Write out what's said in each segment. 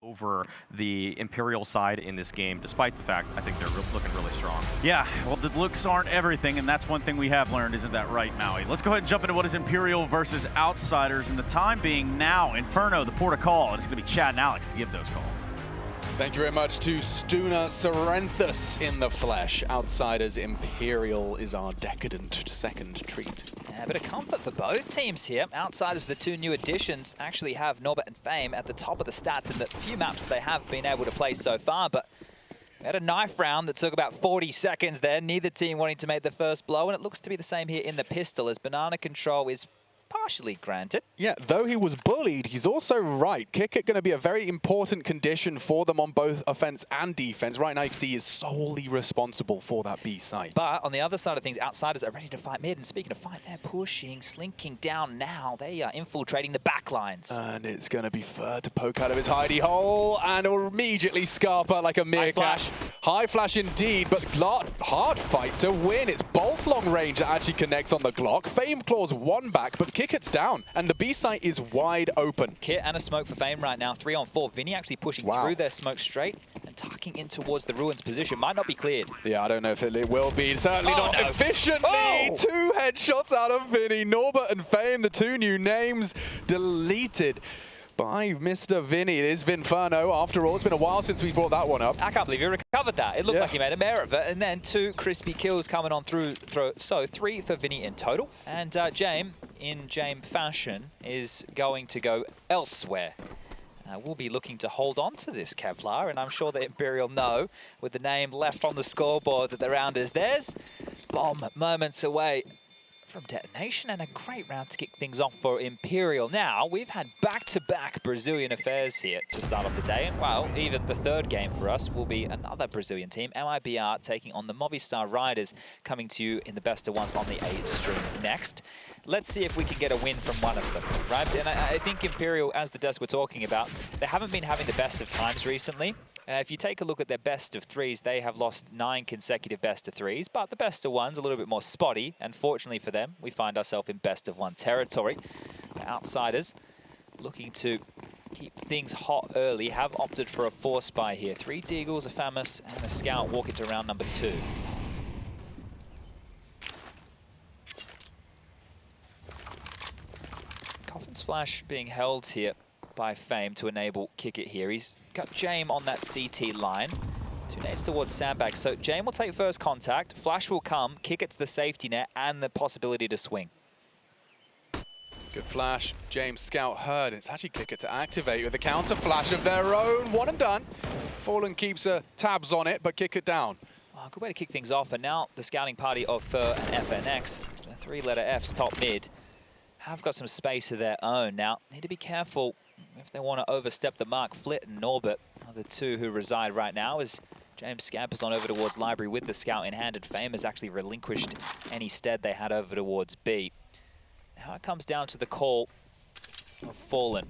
over the Imperial side in this game, despite the fact I think they're looking really strong. Yeah, well, the looks aren't everything, and that's one thing we have learned, isn't that right, Maui? Let's go ahead and jump into what is Imperial versus Outsiders, and the time being now. Inferno, the port of call, and it's going to be Chad and Alex to give those calls. Thank you very much to Stuna Serenthus in the flesh. Outsiders Imperial is our decadent second treat. Yeah, a bit of comfort for both teams here. Outsiders, the two new additions, actually have Norbert and Fame at the top of the stats in the few maps they have been able to play so far, but we had a knife round that took about 40 seconds there, neither team wanting to make the first blow, and it looks to be the same here in the pistol as banana control is partially granted. Yeah, though he was bullied, he's also right. Kick it going to be a very important condition for them on both offense and defense. Right now, you can see he is solely responsible for that B site. But on the other side of things, Outsiders are ready to fight mid. And speaking of fight, they're pushing, slinking down now. They are infiltrating the back lines. And it's going to be Fur to poke out of his hidey hole and immediately Scarpa like a meerkat. High flash indeed, but hard fight to win. It's Bolt long range that actually connects on the Glock. Fame claws one back, but Kick it's down, and the B site is wide open. Kit and a smoke for Fame right now, 3 on 4. Vinny actually pushing through their smoke straight and tucking in towards the Ruins position. Might not be cleared. Yeah, I don't know if it will be. Certainly not efficiently. Two headshots out of Vinny. Norbert and Fame, the two new names, deleted by Mr. Vinny. It is Inferno. After all, it's been a while since we brought that one up. I can't believe he recovered that. It looked like he made a mare of it. And then 2 crispy kills coming on through. So 3 for Vinny in total. And Jame, in Jame fashion, is going to go elsewhere. We'll be looking to hold on to this Kevlar, and I'm sure the Imperial know, with the name left on the scoreboard, that the round is theirs. Bomb moments away from detonation, and a great round to kick things off for Imperial. Now, we've had back-to-back Brazilian affairs here to start off the day, and well, even the third game for us will be another Brazilian team, MIBR taking on the Movistar Riders, coming to you in the best of ones on the 8 stream next. Let's see if we can get a win from one of them, right? And I think Imperial, as the desk we're talking about, they haven't been having the best of times recently. If you take a look at their best of 3s, they have lost 9 consecutive best of 3s, but the best of 1s a little bit more spotty, and fortunately for them, we find ourselves in best of 1 territory. The Outsiders, looking to keep things hot early, have opted for a 4 spy here. 3 Deagles, a Famus, and a Scout walk into round number 2. Coffin's flash being held here by Fame to enable Kick It here. He's got Jame on that CT line. 2 nades towards Sandbag. So Jame will take first contact. Flash will come. Kick It to the safety net and the possibility to swing. Good flash. James Scout heard. It's actually Kick It to activate with a counter flash of their own. One and done. Fallen keeps tabs on it, but Kick It down. Oh, good way to kick things off. And now the scouting party of Fur and FNX, the 3-letter Fs top mid, have got some space of their own. Now, need to be careful if they want to overstep the mark. Flit and Norbert are the 2 who reside right now, as James scampers on over towards Library with the Scout in hand, and Fame has actually relinquished any stead they had over towards B. Now it comes down to the call of Fallen.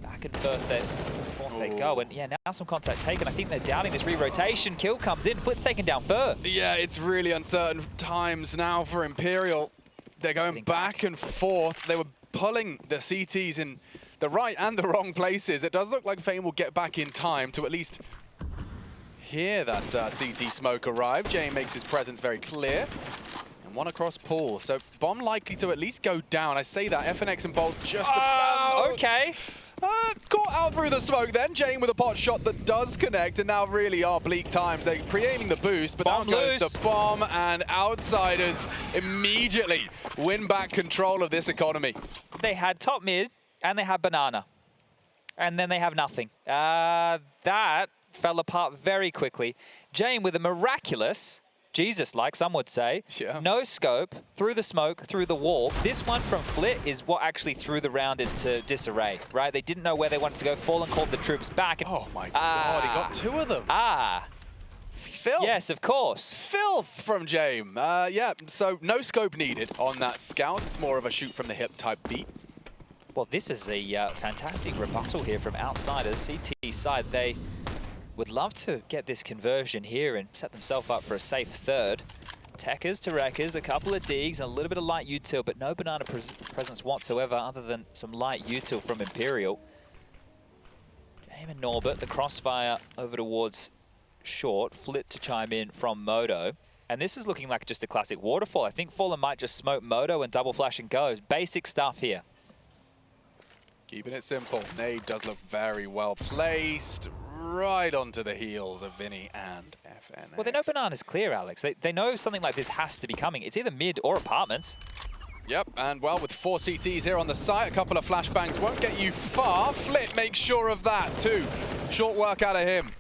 Back and forth they go, and yeah, now some contact taken. I think they're doubting this re-rotation. Kill comes in, Flit's taking down Fur. Yeah, it's really uncertain times now for Imperial. They're going back and forth. They were pulling the CTs in the right and the wrong places. It does look like Fame will get back in time to at least hear that CT smoke arrive. Jay makes his presence very clear. And one across pool. So bomb likely to at least go down. I say that. FNX and boltz just about. Okay. Caught out through the smoke then. Jane with a pot shot that does connect, and now really are bleak times. They're pre-aiming the boost, but down goes the bomb, and Outsiders immediately win back control of this economy. They had top mid, and they had banana. And then they have nothing. That fell apart very quickly. Jane with a miraculous, Jesus-like, some would say, no scope, through the smoke, through the wall. This one from Flit is what actually threw the round into disarray, right? They didn't know where they wanted to go. Fallen called the troops back. And, oh my God, he got 2 of them. Filth. Yes, of course. Filth from Jame. Yeah, so no scope needed on that Scout. It's more of a shoot from the hip type beat. Well, this is a fantastic rebuttal here from Outsiders. CT side, they would love to get this conversion here and set themselves up for a safe third. Techers to Wreckers, a couple of digs, and a little bit of light util, but no banana presence whatsoever other than some light util from Imperial. Jame and Norbert, the crossfire over towards short, flit to chime in from Moto. And this is looking like just a classic waterfall. I think Fallen might just smoke Moto and double flash and go. Basic stuff here. Keeping it simple. Nade does look very well placed, right onto the heels of Vinny and FNX. Well, they know Banana's clear, Alex. They know something like this has to be coming. It's either mid or apartments. Yep, and well, with 4 CTs here on the site, a couple of flashbangs won't get you far. Flit makes sure of that too. Short work out of him.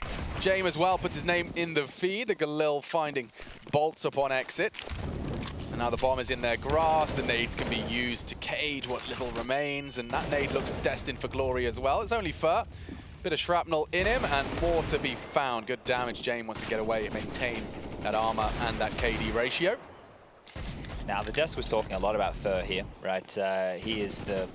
Jame as well puts his name in the feed. The Galil finding bolts upon exit. And now the bomb is in their grasp. The nades can be used to cage what little remains, and that nade looks destined for glory as well. It's only Fur. Bit of shrapnel in him, and more to be found. Good damage. Jame wants to get away and maintain that armor and that KD ratio. Now, the desk was talking a lot about Fur here, right? He is the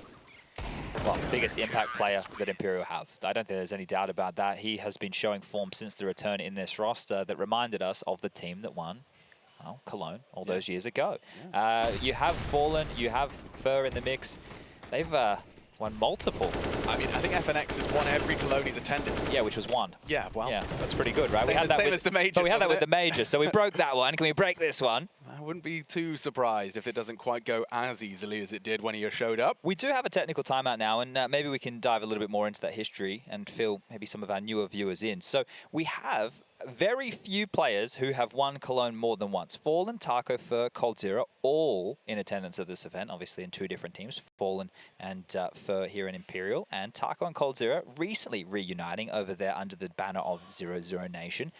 biggest impact player that Imperial have. I don't think there's any doubt about that. He has been showing form since the return in this roster that reminded us of the team that won, well, Cologne all those years ago. You have Fallen, you have Fur in the mix. They've won multiple. I mean, I think FNX has won every Cologne he's attended. Yeah, which was one. Yeah, well. Yeah, that's pretty good, right? We had that same as the majors, but we had that with the majors, so we broke that one. Can we break this one? I wouldn't be too surprised if it doesn't quite go as easily as it did when he showed up. We do have a technical timeout now, and maybe we can dive a little bit more into that history and fill maybe some of our newer viewers in. So we have very few players who have won Cologne more than once. Fallen, Taco, Fur, coldzera, all in attendance at this event, obviously in 2 different teams, Fallen and Fur here in Imperial, and Taco and coldzera recently reuniting over there under the banner of 00 Nation.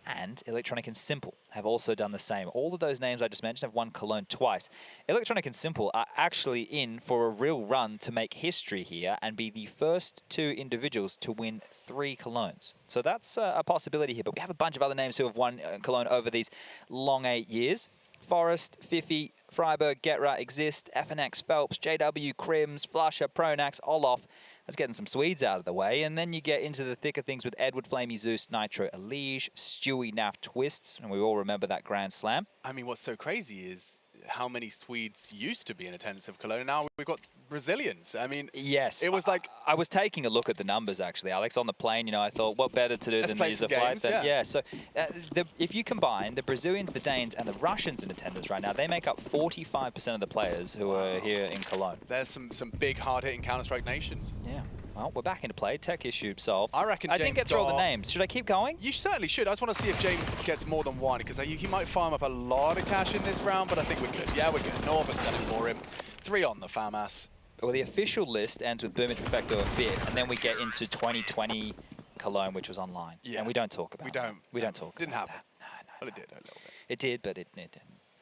And Electronic and Simple have also done the same. All of those names I just mentioned have won Cologne twice. Electronic and Simple are actually in for a real run to make history here and be the first 2 individuals to win 3 Colognes. So that's a possibility here. But we have a bunch of other names who have won Cologne over these long 8 years. Forest, Fifi, Freiburg, Getra, Exist, FNX, Phelps, JW, Crims, Flusher, Pronax, Olof. That's getting some Swedes out of the way. And then you get into the thicker things with Edward, Flamey, Zeus, Nitro, Elige, Stewie, Naf, Twists. And we all remember that Grand Slam. I mean, what's so crazy is how many Swedes used to be in attendance of Cologne. Now we've got Brazilians. I mean, yes, it was like... I was taking a look at the numbers, actually, Alex, on the plane. You know, I thought, what better to do than use a flight? So if you combine the Brazilians, the Danes, and the Russians in attendance right now, they make up 45% of the players who are here in Cologne. There's some big, hard-hitting Counter-Strike nations. Yeah. Well, we're back into play. Tech issue solved. I reckon I didn't get through all the names. Should I keep going? You certainly should. I just want to see if Jame gets more than one, because he might farm up a lot of cash in this round, but I think we're good. Yeah, we're good. Norbert's done it for him. 3 on the FAMAS. Well, the official list ends with Boomage, Perfecto, and Fit, and then we get into 2020 Cologne, which was online. Yeah. And we don't talk about it. We don't talk Didn't about happen. that. No, Well, it did a little bit. It did, but it didn't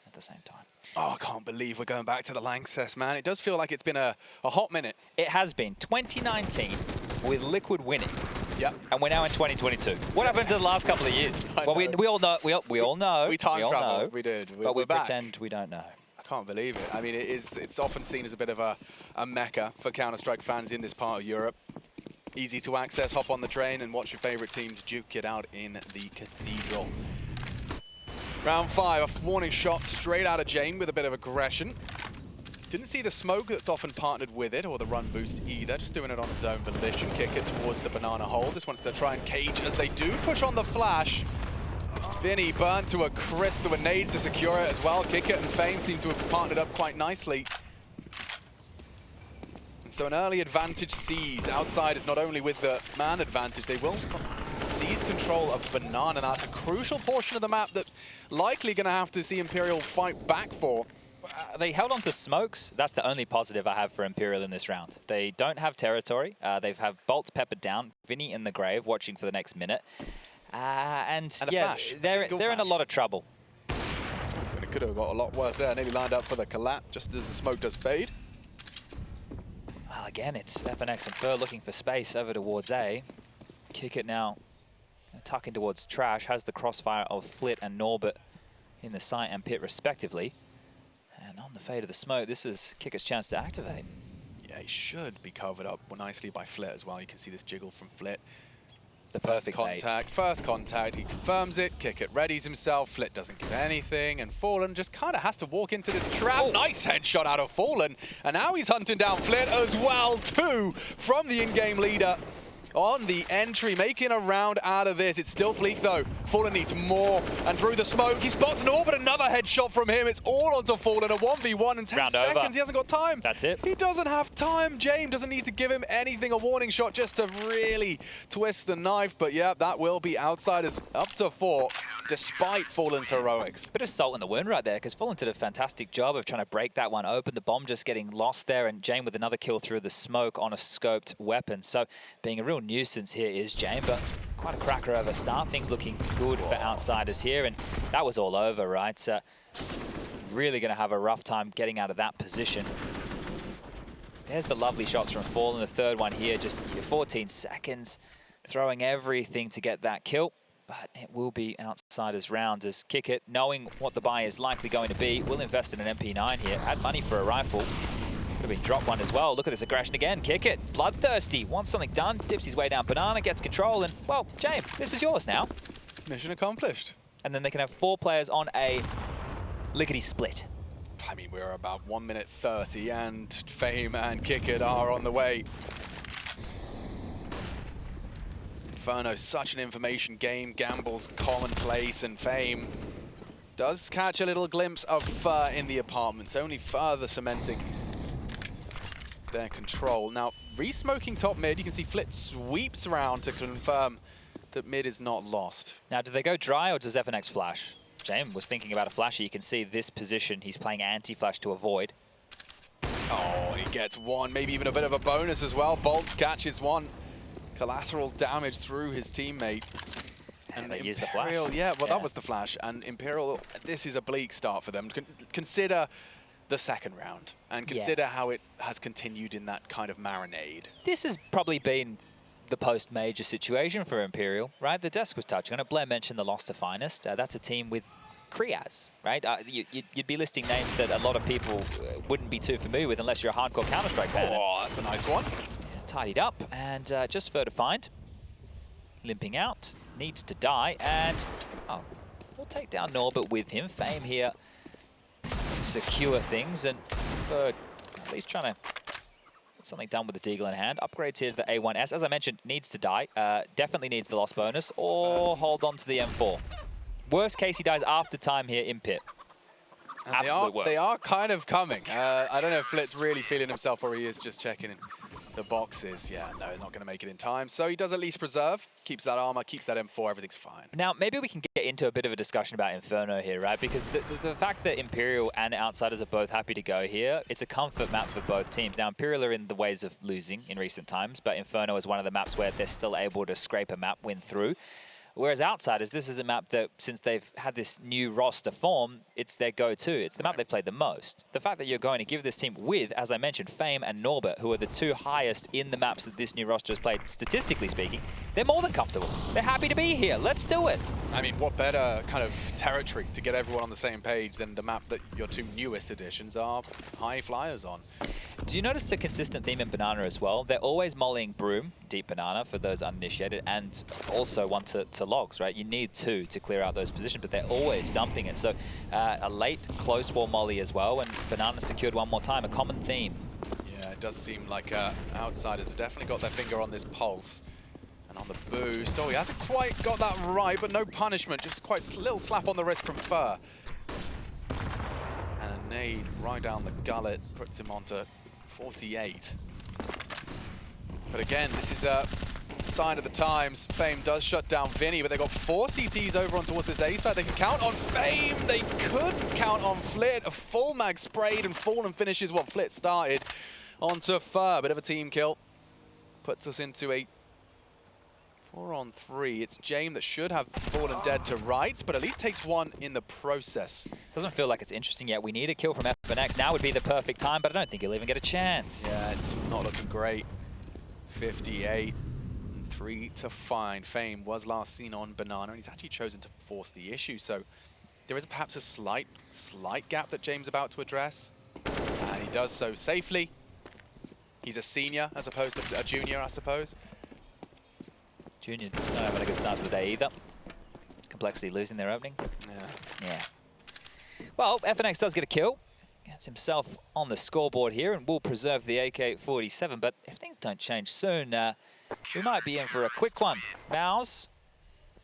at the same time. Oh, I can't believe we're going back to the Lanxess, man. It does feel like it's been a hot minute. It has been. 2019 with Liquid winning. Yep. And we're now in 2022. What happened to the last couple of years? Well, we all know. We all know. We time traveled. We did. But we back. pretend we don't know. I can't believe it. I mean, it's often seen as a bit of a mecca for Counter-Strike fans in this part of Europe. Easy to access, hop on the train and watch your favorite teams duke it out in the Cathedral. Round 5, a warning shot straight out of Jame with a bit of aggression. Didn't see the smoke that's often partnered with it, or the run boost either. Just doing it on his own volition. Kick it towards the banana hole. Just wants to try and cage as they do. Push on the flash. Vinny burned to a crisp. There were nades to secure it as well. Kick it and Fame seem to have partnered up quite nicely. And so an early advantage seized. Outsiders not only with the man advantage, they will seize control of banana. That's a crucial portion of the map that likely going to have to see Imperial fight back for. They held on to smokes. That's the only positive I have for Imperial in this round. They don't have territory. They have bolts peppered down. Vinny in the grave, watching for the next minute. And yeah, they're in a lot of trouble. And it could have got a lot worse there. Nearly lined up for the collapse just as the smoke does fade. Well, again, it's FNX and Fur looking for space over towards A. Kick it now. Tucking towards Trash. Has the crossfire of Flit and Norbert in the site and pit respectively. And on the fade of the smoke, this is Kicker's chance to activate. Yeah, he should be covered up nicely by Flit as well. You can see this jiggle from Flit. The perfect contact. First contact, he confirms it. Kicker readies himself. Flit doesn't give anything, and Fallen just kind of has to walk into this trap. Oh. Nice headshot out of Fallen, and now he's hunting down Flit as well too from the in-game leader. on the entry, making a round out of this. It's still bleak though. Fallen needs more, and through the smoke, he spots an orbit, another headshot from him. It's all onto Fallen, a 1v1 in 10 Round seconds. over. He hasn't got time. That's it. He doesn't have time. Jame doesn't need to give him anything, a warning shot just to really twist the knife. But yeah, that will be Outsiders up to 4, despite Fallen's heroics. Bit of salt in the wound right there, because Fallen did a fantastic job of trying to break that one open. The bomb just getting lost there, and Jame with another kill through the smoke on a scoped weapon. So being a real nuisance here is Jame, but quite a cracker of a start. Things looking good for Outsiders here, and that was all over, right? So really going to have a rough time getting out of that position. There's the lovely shots from Fallen. The third one here, just 14 seconds, throwing everything to get that kill. But it will be Outsiders round as Kick It, knowing what the buy is likely going to be, will invest in an MP9 here, add money for a rifle. Could have been drop one as well. Look at this aggression again. Kick It, bloodthirsty, wants something done, dips his way down Banana, gets control, and, well, Jame, this is yours now. Mission accomplished. And then they can have 4 players on a lickety split. I mean, we're about 1 minute 30, and Fame and Kick It are on the way. Inferno, such an information game, gambles commonplace, and Fame does catch a little glimpse of Fur in the apartments, only further cementing their control. Now, re-smoking top mid, you can see Flit sweeps around to confirm that mid is not lost. Now, do they go dry or does FNX flash? Jame was thinking about a flasher. You can see this position he's playing anti-flash to avoid. Oh, he gets one, maybe even a bit of a bonus as well. Boltz catches one. Collateral damage through his teammate. And they use the flash. Yeah, well, that was the flash. And Imperial, this is a bleak start for them. Consider the second round and consider how it has continued in that kind of marinade. This has probably been the post-major situation for Imperial, right? The desk was touching on it. Blair mentioned the loss to Finest. That's a team with Kriaz, right? You'd be listing names that a lot of people wouldn't be too familiar with unless you're a hardcore Counter-Strike fan. Oh, that's a nice one. Tidied up, and just fur to find. Limping out, needs to die, and we'll take down Norbert with him. Fame here to secure things, and Fur at least trying to get something done with the Deagle in hand. Upgrades here to the A1S. As I mentioned, needs to die. Definitely needs the loss bonus, or hold on to the M4. Worst case, he dies after time here in pit. And Absolute worst. They are kind of coming. I don't know if Flit's really feeling himself or he is just checking in the boxes. Yeah, no, he's not going to make it in time. So he does at least preserve, keeps that armor, keeps that M4, everything's fine. Now, maybe we can get into a bit of a discussion about Inferno here, right? Because the fact that Imperial and Outsiders are both happy to go here, it's a comfort map for both teams. Now, Imperial are in the ways of losing in recent times, but Inferno is one of the maps where they're still able to scrape a map win through. Whereas Outsiders, this is a map that, since they've had this new roster form, it's their go-to. It's the map they've played the most. The fact that you're going to give this team with, as I mentioned, Fame and Norbert, who are the 2 highest in the maps that this new roster has played, statistically speaking, they're more than comfortable. They're happy to be here. Let's do it. I mean, what better kind of territory to get everyone on the same page than the map that your 2 newest additions are high flyers on? Do you notice the consistent theme in Banana as well? They're always mollying Broom, deep Banana, for those uninitiated, and also one to logs, right? You need 2 to clear out those positions, but they're always dumping it. So a late close wall molly as well, and Banana secured one more time, a common theme. Yeah, it does seem like Outsiders have definitely got their finger on this pulse. And on the boost, oh, he hasn't quite got that right, but no punishment, just quite a little slap on the wrist from Fur. And a nade right down the gullet puts him onto 48. But again, this is a sign of the times. Fame does shut down Vinny, but they've got 4 CTs over on towards this A side. They can count on Fame. They couldn't count on Flit. A full mag sprayed and Fallen finishes what Flit started onto Fur. Bit of a team kill. Puts us into a 4-on-3. It's Jame that should have fallen dead to right, but at least takes one in the process. Doesn't feel like it's interesting yet. We need a kill from FNX. Now would be the perfect time, but I don't think he'll even get a chance. Yeah, it's not looking great. 58. 3 to find. Fame was last seen on Banana, and he's actually chosen to force the issue. So there is perhaps a slight gap that James is about to address, and he does so safely. He's a senior as opposed to a junior, I suppose. Junior not having a good start to the day either. Complexity losing their opening. Yeah. Well, FNX does get a kill. Gets himself on the scoreboard here and will preserve the AK-47. But if things don't change soon, We might be in for a quick one. Mouse,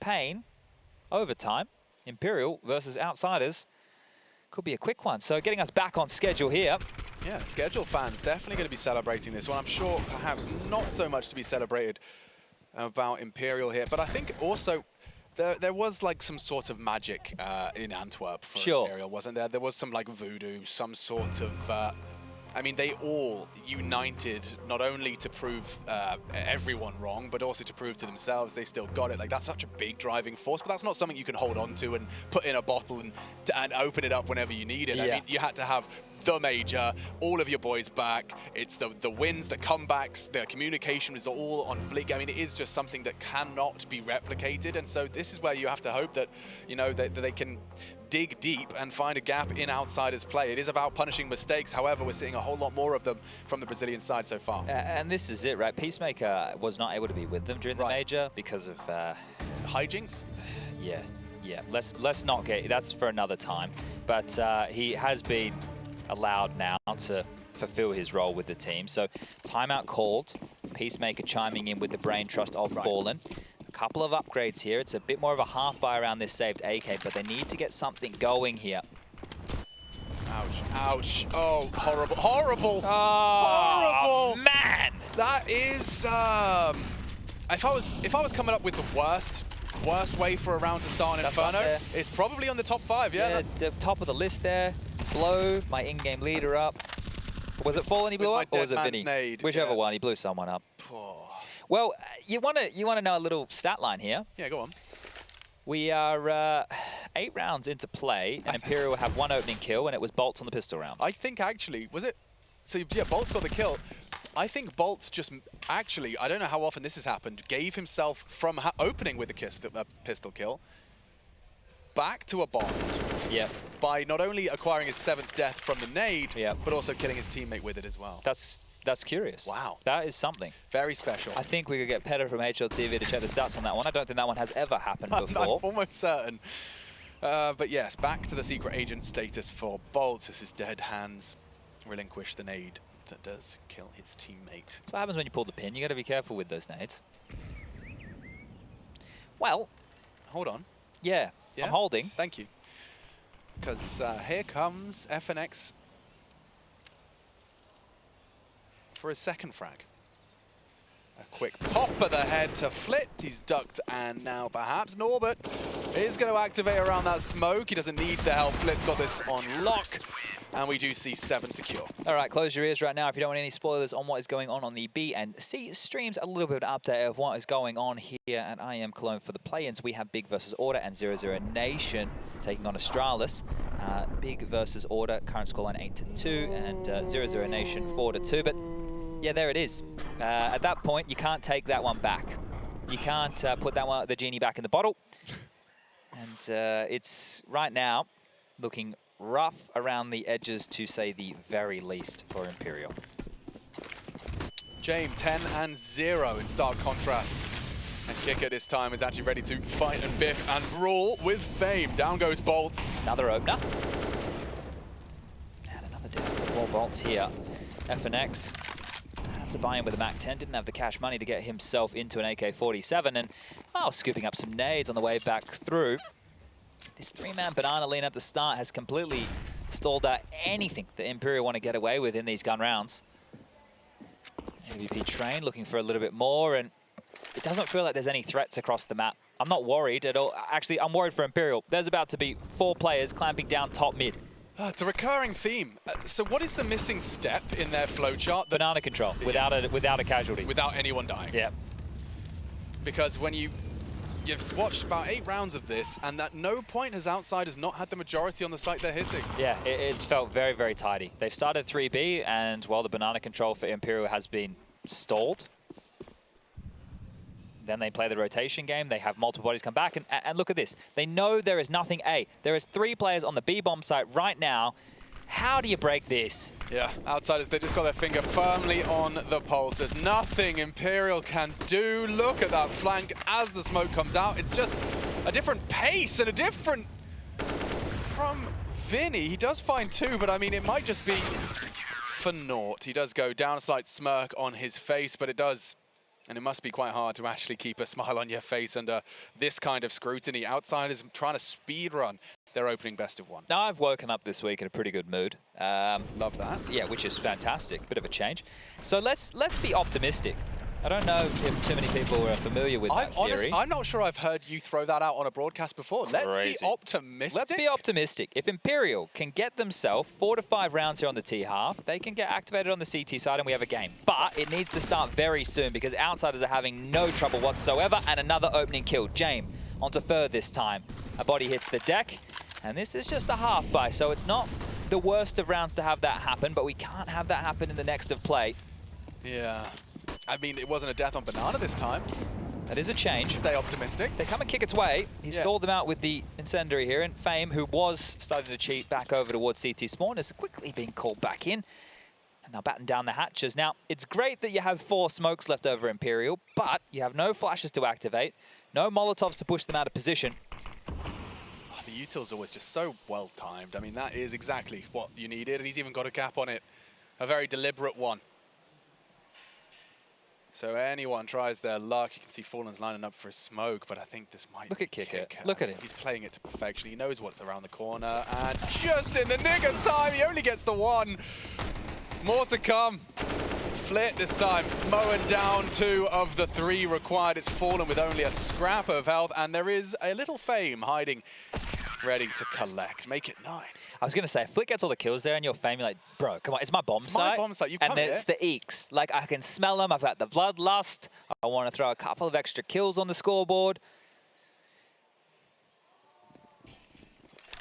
Pain, overtime. Imperial versus Outsiders. Could be a quick one. So getting us back on schedule here. Yeah, schedule fans definitely going to be celebrating this one. I'm sure perhaps not so much to be celebrated about Imperial here, but I think also there was like some sort of magic in Antwerp for Imperial, wasn't there? There was some like voodoo, some sort of... I mean, they all united not only to prove everyone wrong, but also to prove to themselves they still got it. Like, that's such a big driving force, but that's not something you can hold on to and put in a bottle and open it up whenever you need it. Yeah. I mean, you had to have the major, all of your boys back. It's the wins, the comebacks, the communication is all on fleek. I mean, it is just something that cannot be replicated. And so this is where you have to hope that, you know, that they can dig deep and find a gap in Outsiders' play. It is about punishing mistakes. However, we're seeing a whole lot more of them from the Brazilian side so far. And this is it, right? Peacemaker was not able to be with them during the major because of... hijinks? Yeah. Let's not get... That's for another time. But he has been allowed now to fulfill his role with the team. So timeout called. Peacemaker chiming in with the brain trust of Fallen. A couple of upgrades here. It's a bit more of a half buy around this saved AK, but they need to get something going here. Ouch, ouch. Oh, horrible, horrible, oh, horrible. Man! That is, if I was coming up with the worst way for a round to start on Inferno, it's probably on the top 5, yeah? The top of the list there. Blow my in-game leader up. Was it Fallen he blew up, or was it Vinny? Nade, whichever one, he blew someone up. Well, you want to know a little stat line here? Yeah, go on. We are 8 rounds into play, and Imperial have 1 opening kill, and it was boltz on the pistol round. I think actually, was it? So yeah, boltz got the kill. I think boltz just actually, I don't know how often this has happened, gave himself from opening with a pistol kill back to a bond. Yeah. By not only acquiring his 7th death from the nade, but also killing his teammate with it as well. That's curious. Wow. That is something. Very special. I think we could get Petter from HLTV to check the stats on that one. I don't think that one has ever happened before. I'm almost certain. But yes, back to the secret agent status for boltz. As his dead hands relinquish the nade that does kill his teammate. That's what happens when you pull the pin. You got to be careful with those nades. Well. Hold on. Yeah, I'm holding. Thank you. Because here comes FNX for his 2nd frag. A quick pop of the head to Flit. He's ducked, and now perhaps Norbert is going to activate around that smoke. He doesn't need the help. Flit's got this on lock, and we do see 7 secure. All right, close your ears right now if you don't want any spoilers on what is going on the B and C streams. A little bit of an update of what is going on here at IEM Cologne for the play-ins. We have Big versus Order and 00 Nation taking on Astralis. Big versus Order, current scoreline 8-2, and 00 Nation 4-2. But yeah, there it is. At that point, you can't take that one back. You can't put the genie back in the bottle. And it's right now looking rough around the edges, to say the very least, for Imperial. Jame 10-0 in stark contrast. And Kicker this time is actually ready to fight and biff and brawl with fame. Down goes boltz. Another opener. And another down for boltz here. FNX had to buy in with a MAC-10. Didn't have the cash money to get himself into an AK-47. And scooping up some nades on the way back through. This 3-man banana lean at the start has completely stalled out anything that Imperial want to get away with in these gun rounds. MVP Train looking for a little bit more, and it doesn't feel like there's any threats across the map. I'm not worried at all. Actually, I'm worried for Imperial. There's about to be 4 players clamping down top mid. It's a recurring theme. So what is the missing step in their flowchart? Banana control, without a casualty. Without anyone dying. Yeah. Because when you've watched about 8 rounds of this, and at no point has Outsiders not had the majority on the site they're hitting. Yeah, it's felt very, very tidy. They've started 3B, and while the banana control for Imperial has been stalled, then they play the rotation game. They have multiple bodies come back, and look at this. They know there is nothing A. There is 3 players on the B bomb site right now. How do you break this? Yeah, Outsiders, they just got their finger firmly on the pulse. There's nothing Imperial can do. Look at that flank as the smoke comes out. It's just a different pace and a different... From Vinny, he does find 2, but I mean, it might just be for naught. He does go down, a slight smirk on his face, but it does And it must be quite hard to actually keep a smile on your face under this kind of scrutiny. Outsiders trying to speedrun their opening best of one. Now, I've woken up this week in a pretty good mood. Love that. Yeah, which is fantastic. Bit of a change. So let's be optimistic. I don't know if too many people are familiar with that theory. I'm not sure I've heard you throw that out on a broadcast before. Let's be optimistic. Let's be optimistic. If Imperial can get themselves 4 to 5 rounds here on the T half, they can get activated on the CT side and we have a game. But it needs to start very soon because Outsiders are having no trouble whatsoever. And another opening kill. Jame onto Fur this time. A body hits the deck. And this is just a half buy, so it's not the worst of rounds to have that happen, but we can't have that happen in the next of play. Yeah. I mean, it wasn't a death on Banana this time. That is a change. Stay optimistic. They come and kick its way. He stalled them out with the Incendiary here, and Fame, who was starting to cheat back over towards CT Spawn, is quickly being called back in. And they'll batten down the hatches. Now, it's great that you have 4 smokes left over Imperial, but you have no flashes to activate, no Molotovs to push them out of position. Oh, the util's always just so well timed. I mean, that is exactly what you needed, and he's even got a cap on it. A very deliberate one. So anyone tries their luck. You can see Fallen's lining up for a smoke, but I think this might Look at Kicker. Look at him. He's playing it to perfection. He knows what's around the corner, and just in the nick of time, he only gets the one. More to come. Flit this time, mowing down 2 of the 3 required. It's Fallen with only a scrap of health, and there is a little Fame hiding, ready to collect. Make it 9. I was going to say, if Flick gets all the kills there and you're Fame, you're like, bro, come on, it's my bomb site. My bomb site. You and come it's the eeks. Like, I can smell them. I've got the bloodlust. I want to throw a couple of extra kills on the scoreboard.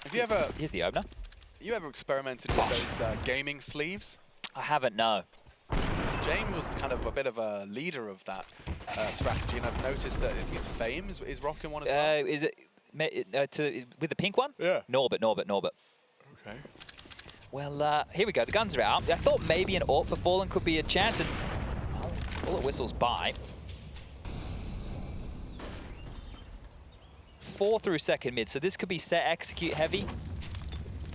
Have you ever... Here's the opener. You ever experimented with those gaming sleeves? I haven't, no. Jame was kind of a bit of a leader of that strategy, and I've noticed that I think it's Fame is rocking one as well. Is it with the pink one? Yeah. Norbert. Okay. Well, here we go. The guns are out. I thought maybe an AWP for Fallen could be a chance, and bullet whistles by. 4 through second mid, so this could be set execute heavy,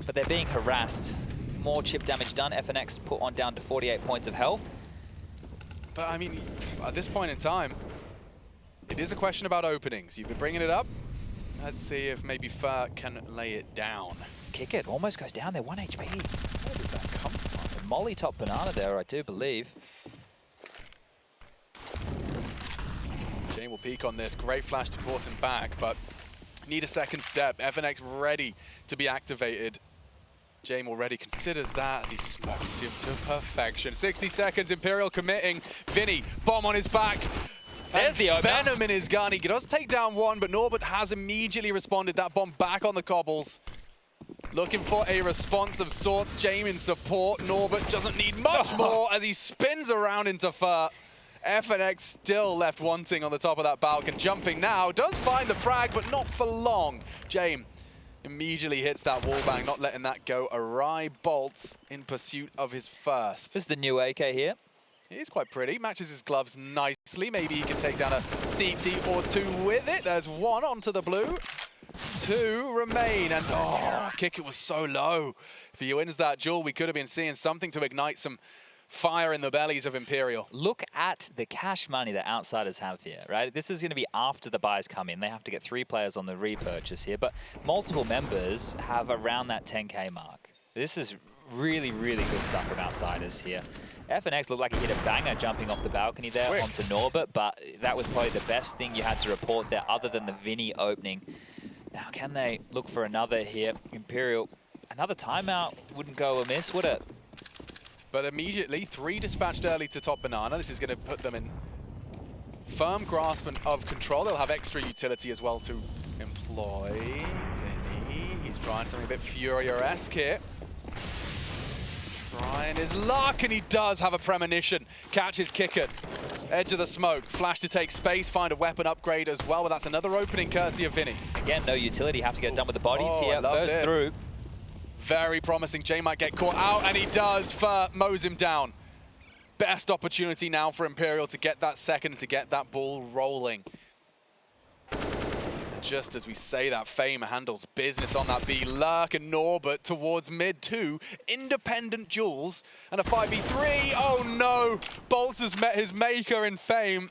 but they're being harassed. More chip damage done. FNX put on down to 48 points of health. But I mean, at this point in time, it is a question about openings. You've been bringing it up. Let's see if maybe Fur can lay it down. Kick it. Almost goes down there. 1 HP. Where did that come from? A molly top Banana there, I do believe. Jame will peek on this. Great flash to force him back, but need a second step. FNX ready to be activated. Jame already considers that as he smokes him to perfection. 60 seconds, Imperial committing. Vinny, bomb on his back. There's the opener. Venom in his gun. He does take down 1, but Norbert has immediately responded. That bomb back on the cobbles. Looking for a response of sorts. Jame in support. Norbert doesn't need much more as he spins around into Fur. FNX still left wanting on the top of that balcony. Jumping now. Does find the frag, but not for long. Jame immediately hits that wallbang, not letting that go awry. Boltz in pursuit of his first. This is the new AK here. He is quite pretty, matches his gloves nicely. Maybe he can take down a CT or 2 with it. There's 1 onto the blue. 2 remain, and kick it was so low. If he wins that duel, we could have been seeing something to ignite some fire in the bellies of Imperial. Look at the cash money that Outsiders have here, right? This is going to be after the buys come in. They have to get 3 players on the repurchase here, but multiple members have around that 10K mark. This is really, really good stuff from Outsiders here. FNX looked like he hit a banger jumping off the balcony there onto Norbert, but that was probably the best thing you had to report there other than the Vinny opening. Now, can they look for another here? Imperial, another timeout wouldn't go amiss, would it? But immediately, 3 dispatched early to top Banana. This is going to put them in firm grasp of control. They'll have extra utility as well to employ. Vinny, he's trying something a bit Furious-esque here. Trying his luck, and he does have a premonition. Catches Kicker. Edge of the smoke. Flash to take space, find a weapon upgrade as well, but that's another opening courtesy of Vinny. Again, no utility. Have to get it done with the bodies here. First through. Very promising. Jay might get caught out, and he does. Fur mows him down. Best opportunity now for Imperial to get that second, to get that ball rolling. And just as we say that, Fame handles business on that B. Lurk and Norbert towards mid 2. Independent duels and a 5v3. Oh no! Boltz has met his maker in Fame.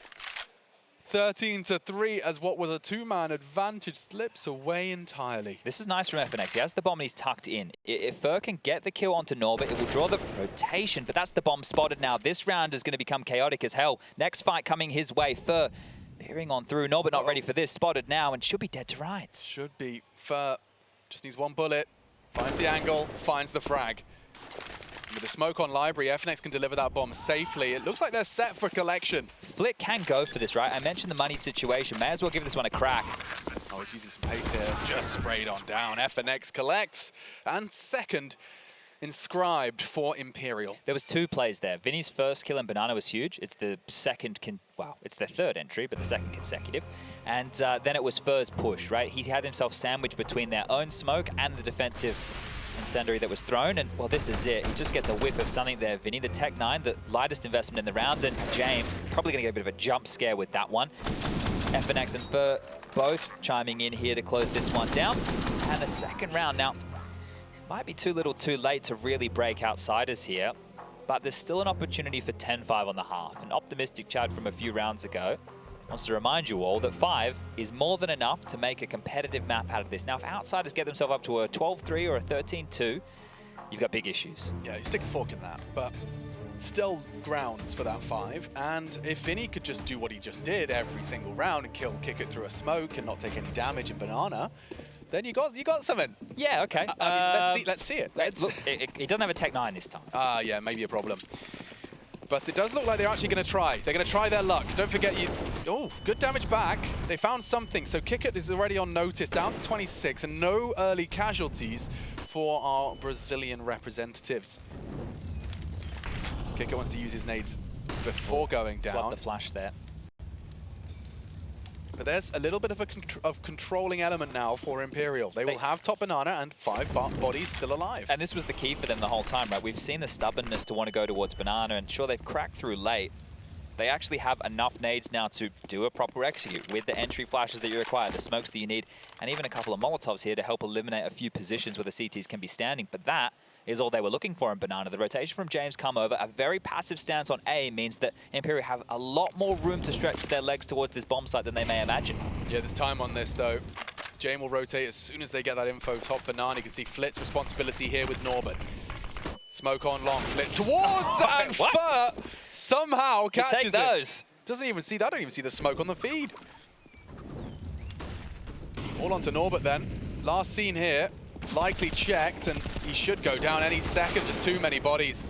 13-3 as what was a two-man advantage slips away entirely. This is nice from FNX. He has the bomb and he's tucked in. If Fur can get the kill onto Norbert, it will draw the rotation, but that's the bomb spotted now. This round is going to become chaotic as hell. Next fight coming his way. Fur peering on through. Norbert not ready for this. Spotted now and should be dead to rights. Should be. Fur just needs one bullet. Finds the angle, finds the frag. With the smoke on library, FNX can deliver that bomb safely. It looks like they're set for collection. Flick can go for this, right? I mentioned the money situation. May as well give this one a crack. Oh, he's using some pace here. Just sprayed on down. FNX collects. And second, inscribed for Imperial. There was two plays there. Vinny's first kill in Banana was huge. It's the second, it's their third entry, but the second consecutive. And then it was Fur's push, right? He had himself sandwiched between their own smoke and the defensive incendiary that was thrown, and well, this is it. He just gets a whiff of something there, Vinny. The Tech 9, the lightest investment in the round, and Jame probably going to get a bit of a jump scare with that one. FNX and Fur both chiming in here to close this one down. And the second round now, might be too little too late to really break outsiders here, but there's still an opportunity for 10-5 on the half. An optimistic Chad from a few rounds ago wants to remind you all that 5 is more than enough to make a competitive map out of this. Now, if outsiders get themselves up to a 12-3 or a 13-2, you've got big issues. Yeah, you stick a fork in that, but still grounds for that 5. And if Vinny could just do what he just did every single round and kick it through a smoke and not take any damage in Banana, then you got something. Yeah, okay. I mean, let's see it. Look, he doesn't have a Tech 9 this time. Yeah, maybe a problem. But it does look like they're actually going to try. They're going to try their luck. Don't forget you... Oh, good damage back. They found something. So Kickit is already on notice, down to 26, and no early casualties for our Brazilian representatives. Kickit wants to use his nades before going down. Love the flash there. But there's a little bit of a controlling element now for Imperial. They will have top Banana and 5 bodies still alive. And this was the key for them the whole time, right? We've seen the stubbornness to want to go towards Banana, and sure, they've cracked through late. They actually have enough nades now to do a proper execute with the entry flashes that you require, the smokes that you need, and even a couple of Molotovs here to help eliminate a few positions where the CTs can be standing. But that is all they were looking for in Banana. The rotation from James come over. A very passive stance on A means that Imperial have a lot more room to stretch their legs towards this bomb site than they may imagine. Yeah, there's time on this, though. Jame will rotate as soon as they get that info. Top Banana, you can see Flit's responsibility here with Norbert. Smoke on long, Flit towards and Fur somehow catches take those. It. Doesn't even see that. I don't even see the smoke on the feed. All onto Norbert then. Last seen here. Likely checked, and he should go down any second. Just too many bodies.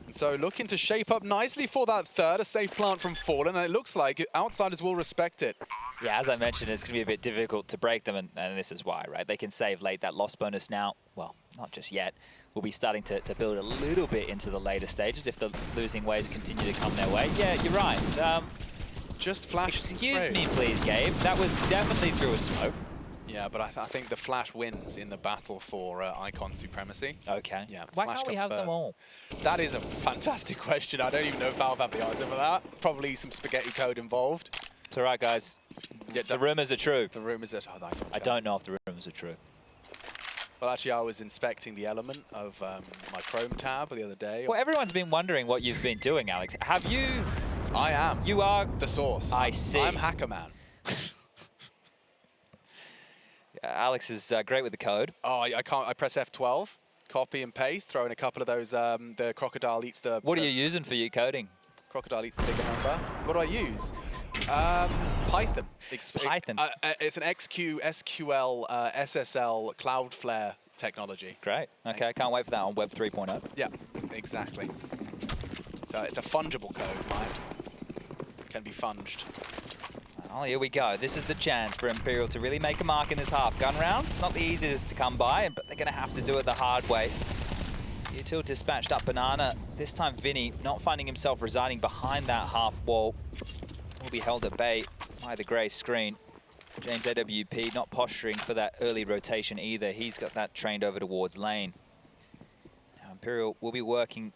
And so looking to shape up nicely for that third, a safe plant from Fallen, and it looks like outsiders will respect it. Yeah, as I mentioned, it's going to be a bit difficult to break them, and this is why, right? They can save late. That loss bonus now, well, not just yet. We'll be starting to build a little bit into the later stages if the losing ways continue to come their way. Yeah, you're right. Just flash. Excuse me, please, Gabe. That was definitely through a smoke. Yeah, but I think the Flash wins in the battle for Icon supremacy. Okay. Yeah. Why Flash can't we comes have them first. all? That is a fantastic question. I don't even know if Valve have the answer for that. Probably some spaghetti code involved. It's all right, guys. Yeah, the rumors are true. The rumors are... Oh, nice one. I don't know if the rumors are true. Well, actually, I was inspecting the element of my Chrome tab the other day. Well, everyone's been wondering what you've been doing, Alex. Have you... I am. You are... The source. I see. I'm Hacker Man. Alex is great with the code. Oh, I can't. I press F12, copy and paste, throw in a couple of those. The crocodile eats the... What are you using for your coding? Crocodile eats the bigger number. What do I use? Python. Python. It's an XQ, SQL, SSL, Cloudflare technology. Great. Okay, I can't wait for that on Web 3.0. Yeah, exactly. So it's a fungible code, right? Can be funged. Oh, here we go. This is the chance for Imperial to really make a mark in this half. Gun rounds, not the easiest to come by, but they're going to have to do it the hard way. Util dispatched up Banana. This time Vinny, not finding himself residing behind that half wall, will be held at bay by the grey screen. James AWP not posturing for that early rotation either. He's got that trained over towards lane. Now Imperial will be working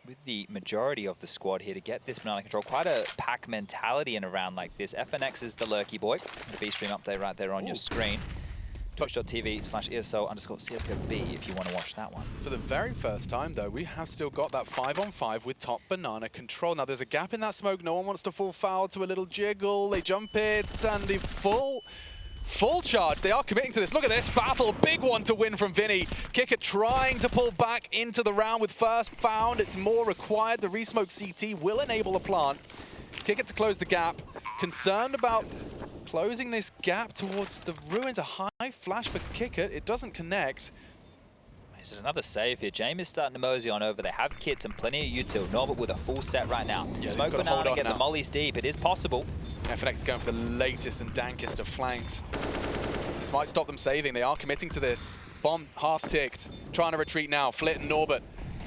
with the majority of the squad here to get this Banana control. Quite a pack mentality in a round like this. FNX is the lurky boy. The B-Stream update right there on your screen. twitch.tv/ESO_CSGOB if you want to watch that one. For the very first time, though, we have still got that 5-on-5 with top banana control. Now, there's a gap in that smoke. No one wants to fall foul to a little jiggle. They jump it, and the full charge. They are committing to this. Look at this battle. Big one to win from Vinny. Kicker trying to pull back into the round with first found. It's more required. The resmoke CT will enable the plant. Kicker to close the gap. Concerned about closing this gap towards the ruins. A high flash for Kicker. It doesn't connect. Is it another save here? Jame is starting to mosey on over. They have kits and plenty of util. Norbert with a full set right now. Yeah, Smoke banana, get now. the mollies deep. It is possible. FNX is going for the latest and dankest of flanks. This might stop them saving. They are committing to this. Bomb half ticked. Trying to retreat now. Flit and Norbert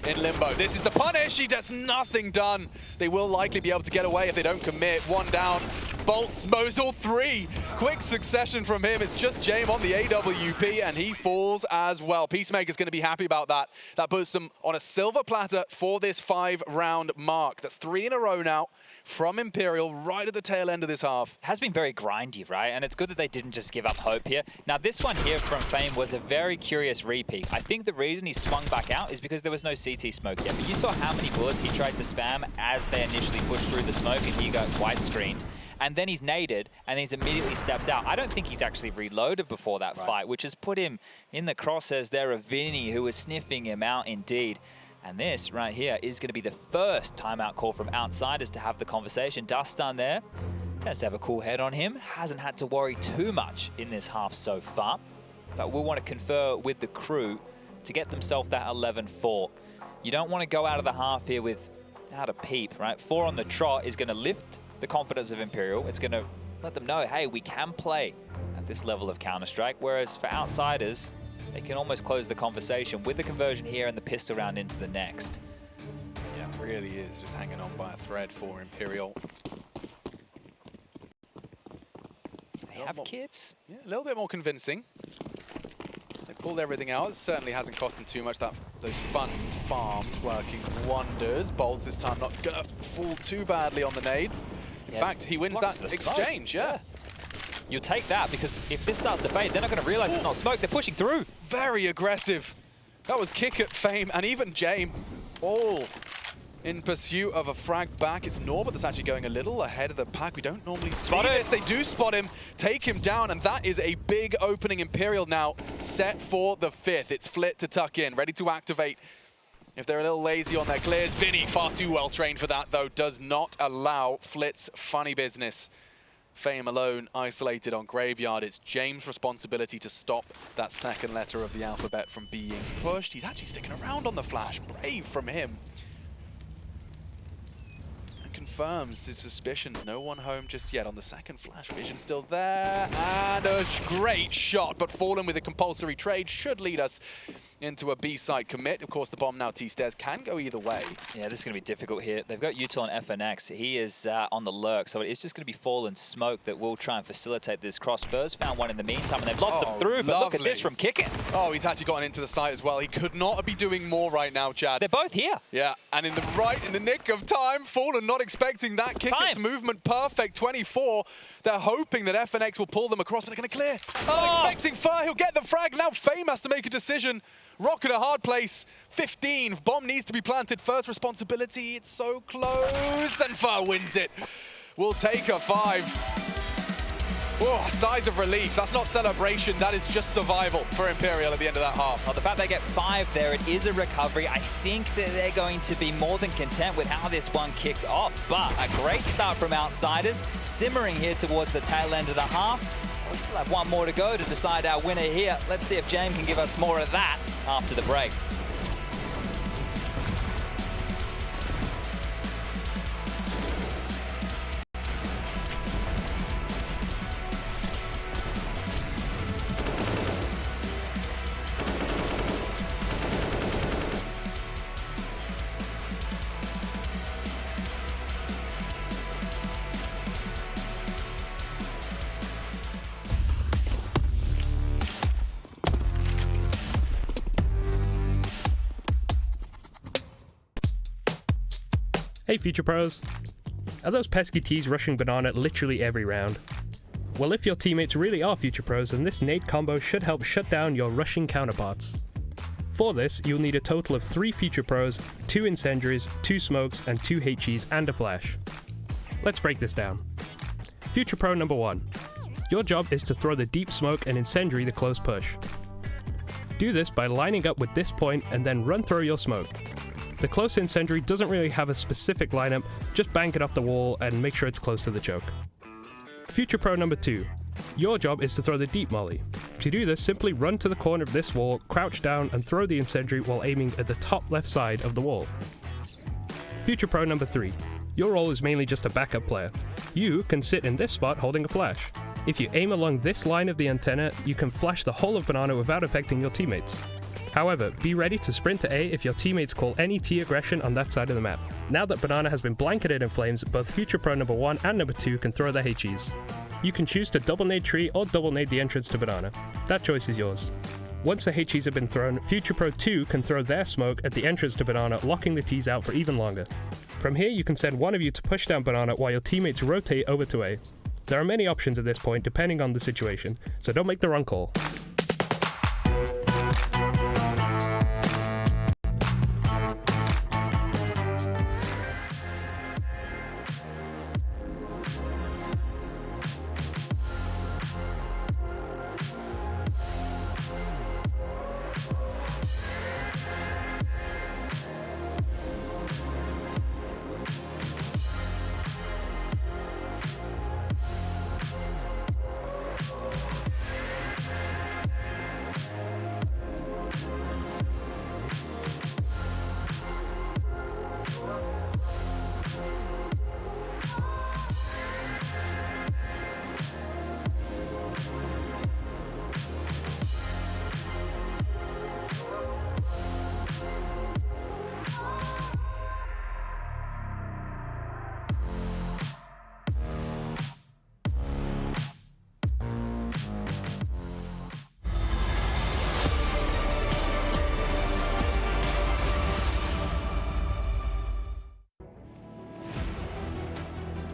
in limbo. This is the punish. He does nothing done. They will likely be able to get away if they don't commit. One down. boltz, Mosul 3. Quick succession from him. It's just Jame on the AWP, and he falls as well. Peacemaker's going to be happy about that. That puts them on a silver platter for this 5-round mark. That's 3 in a row now from Imperial right at the tail end of this half. It has been very grindy, right? And it's good that they didn't just give up hope here. Now, this one here from Fame was a very curious repeat. I think the reason he swung back out is because there was no CT smoke yet. But you saw how many bullets he tried to spam as they initially pushed through the smoke, and he got quite screened. And then he's naded, and he's immediately stepped out. I don't think he's actually reloaded before that fight, which has put him in the crosshairs there of Vinny, who was sniffing him out indeed. And this right here is going to be the first timeout call from Outsiders to have the conversation. Dustin there tends to have a cool head on him. Hasn't had to worry too much in this half so far. But we'll want to confer with the crew to get themselves that 11-4. You don't want to go out of the half here without a peep, right? 4 on the trot is going to lift the confidence of Imperial. It's going to let them know, hey, we can play at this level of Counter-Strike. Whereas for Outsiders, they can almost close the conversation with the conversion here and the pistol round into the next. Yeah, it really is just hanging on by a thread for Imperial. They have kits? Yeah, a little bit more convincing. They pulled everything out. It certainly hasn't cost them too much. Those funds farms working wonders. boltz this time not going to fall too badly on the nades. In fact, he wins that exchange, yeah. You'll take that, because if this starts to fade, they're not going to realize it's not smoke. They're pushing through. Very aggressive. That was kick at Fame and even Jame, all in pursuit of a frag back. It's Norbert that's actually going a little ahead of the pack. We don't normally see this. They do spot him, take him down, and that is a big opening. Imperial now set for the 5th. It's Flit to tuck in, ready to activate. If they're a little lazy on their clears, Vinny, far too well trained for that, though, does not allow Flit's funny business. Fame alone, isolated on Graveyard. It's James' responsibility to stop that second letter of the alphabet from being pushed. He's actually sticking around on the flash. Brave from him. And confirms his suspicions. No one home just yet on the second flash. Vision still there. And a great shot, but fallen with a compulsory trade should lead us into a B-side commit. Of course, the bomb now T-stairs can go either way. Yeah, this is going to be difficult here. They've got util on FNX. He is on the lurk, so it's just going to be fallen smoke that will try and facilitate this cross. Spurs found one in the meantime, and they've locked them through, but look at this from Kicking. Oh, he's actually gotten into the site as well. He could not be doing more right now, Chad. They're both here. Yeah, and in the nick of time, Fallen not expecting that. Kicker's movement perfect, 24. They're hoping that FNX will pull them across, but they're going to clear. Not expecting Fur, he'll get the frag. Now Fame has to make a decision. Rock in a hard place. 15. Bomb needs to be planted. First responsibility. It's so close. And Fur wins it. We'll take a 5. Oh, sighs of relief. That's not celebration. That is just survival for Imperial at the end of that half. Well, the fact they get 5 there, it is a recovery. I think that they're going to be more than content with how this one kicked off. But a great start from Outsiders. Simmering here towards the tail end of the half. We still have one more to go to decide our winner here. Let's see if Jame can give us more of that after the break. Hey Future Pros, are those pesky T's rushing banana literally every round? Well, if your teammates really are future pros, then this nade combo should help shut down your rushing counterparts. For this, you'll need a total of 3 future pros, 2 incendiaries, 2 smokes, and 2 HEs and a flash. Let's break this down. Future pro number 1. Your job is to throw the deep smoke and incendiary the close push. Do this by lining up with this point and then run through your smoke. The close incendiary doesn't really have a specific lineup, just bank it off the wall and make sure it's close to the choke. Future pro number 2. Your job is to throw the deep molly. To do this, simply run to the corner of this wall, crouch down and throw the incendiary while aiming at the top left side of the wall. Future pro number 3. Your role is mainly just a backup player. You can sit in this spot holding a flash. If you aim along this line of the antenna, you can flash the whole of Banana without affecting your teammates. However, be ready to sprint to A if your teammates call any T aggression on that side of the map. Now that Banana has been blanketed in flames, both Future Pro number 1 and number 2 can throw their HEs. You can choose to double nade tree or double nade the entrance to Banana. That choice is yours. Once the HEs have been thrown, Future Pro 2 can throw their smoke at the entrance to Banana, locking the Ts out for even longer. From here, you can send one of you to push down Banana while your teammates rotate over to A. There are many options at this point depending on the situation, so don't make the wrong call.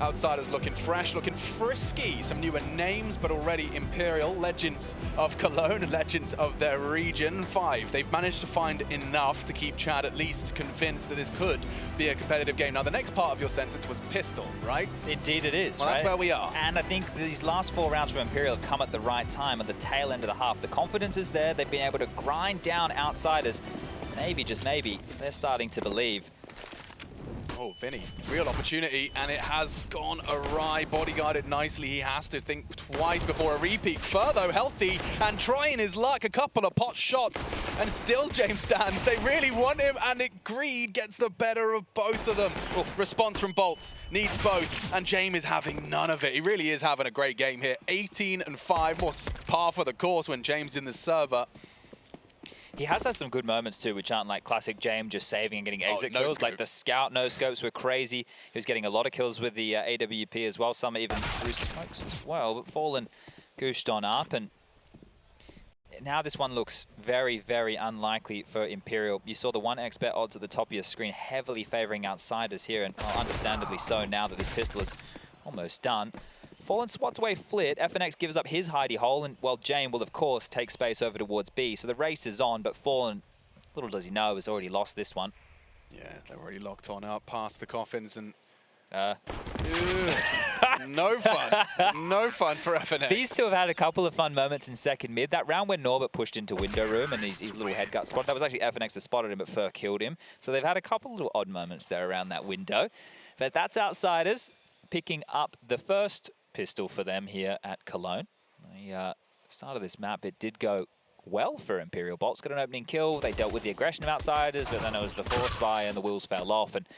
Outsiders looking fresh, looking frisky. Some newer names, but already Imperial, legends of Cologne, legends of their region. 5. They've managed to find enough to keep Chad at least convinced that this could be a competitive game. Now, the next part of your sentence was pistol, right? Indeed it is, Well, right? that's where we are. And I think these last 4 rounds from Imperial have come at the right time, at the tail end of the half. The confidence is there. They've been able to grind down outsiders. Maybe, just maybe, they're starting to believe. Oh, Vinny, real opportunity, and it has gone awry. Bodyguarded nicely. He has to think twice before a repeat. Furtho healthy and trying his luck. A couple of pot shots, and still Jame stands. They really want him, and greed gets the better of both of them. Oh, response from boltz, needs both, and Jame is having none of it. He really is having a great game here. 18 and 5, more par for the course when Jame's in the server. He has had some good moments too, which aren't like classic Jame just saving and getting exit no kills. scope. Like the scout no-scopes were crazy. He was getting a lot of kills with the AWP as well. Some even through smokes as well. But Fallen gooshed on up, and now this one looks very, very unlikely for Imperial. You saw the 1x bet odds at the top of your screen heavily favoring outsiders here, and well, understandably so now that this pistol is almost done. Fallen spots away Flit. FNX gives up his hidey hole, and well, Jame will of course take space over towards B. So the race is on, but Fallen, little does he know, has already lost this one. Yeah, they're already locked on up past the coffins, and no fun. No fun for FNX. These two have had a couple of fun moments in second mid. That round when Norbert pushed into window room and his little head gut spot, that was actually FNX that spotted him, but Fur killed him. So they've had a couple little odd moments there around that window. But that's outsiders picking up the first pistol for them here at Cologne. The start of this map, it did go well for Imperial. boltz got an opening kill. They dealt with the aggression of outsiders, but then it was the force buy and the wheels fell off, and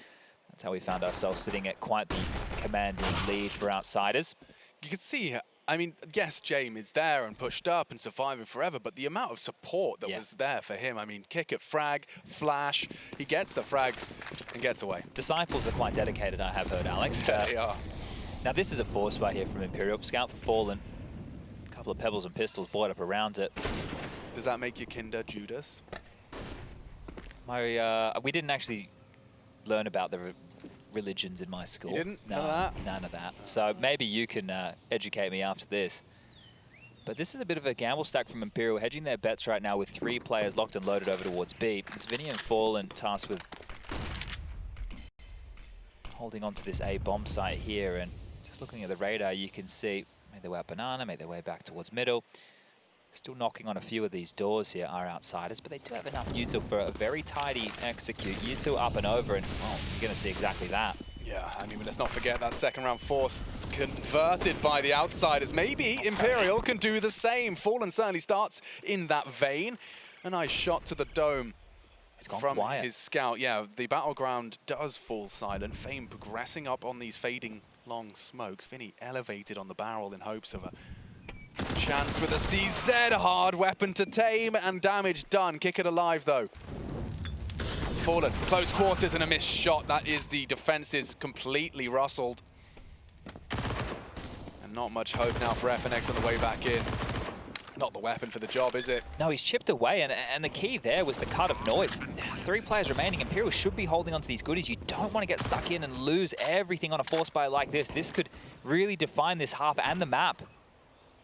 that's how we found ourselves sitting at quite the commanding lead for outsiders. You can see, I mean, yes, Jame is there and pushed up and surviving forever, but the amount of support that was there for him, I mean, kick it, frag, flash, he gets the frags and gets away. Disciples are quite dedicated, I have heard, Alex. They are. Now this is a force buy here from Imperial. Scout for Fallen. A couple of pebbles and pistols buoyed up around it. Does that make you Kinder Judas? We didn't actually learn about the religions in my school. You didn't? No, None of that? none of that. So maybe you can educate me after this. But this is a bit of a gamble stack from Imperial, hedging their bets right now with 3 players locked and loaded over towards B. It's Vinny and Fallen tasked with holding on to this A bomb site here, and just looking at the radar, you can see make their way up banana, make their way back towards middle. Still knocking on a few of these doors here are outsiders, but they do have enough util for a very tidy execute. Util up and over, and well, you're going to see exactly that. Yeah, I mean, let's not forget that second round force converted by the outsiders. Maybe Imperial can do the same. Fallen certainly starts in that vein. A nice shot to the dome from quiet. his scout. Yeah, the battleground does fall silent. Fame progressing up on these fading long smokes. Vinny elevated on the barrel in hopes of a chance with a CZ. Hard weapon to tame and damage done. Kick it alive though. Fallen, close quarters and a missed shot. That is the defenses completely rustled. And not much hope now for FNX on the way back in. Not the weapon for the job, is it? No, he's chipped away, and the key there was the cut of noise. 3 players remaining. Imperial should be holding on to these goodies. You don't want to get stuck in and lose everything on a force buy like this. This could really define this half and the map.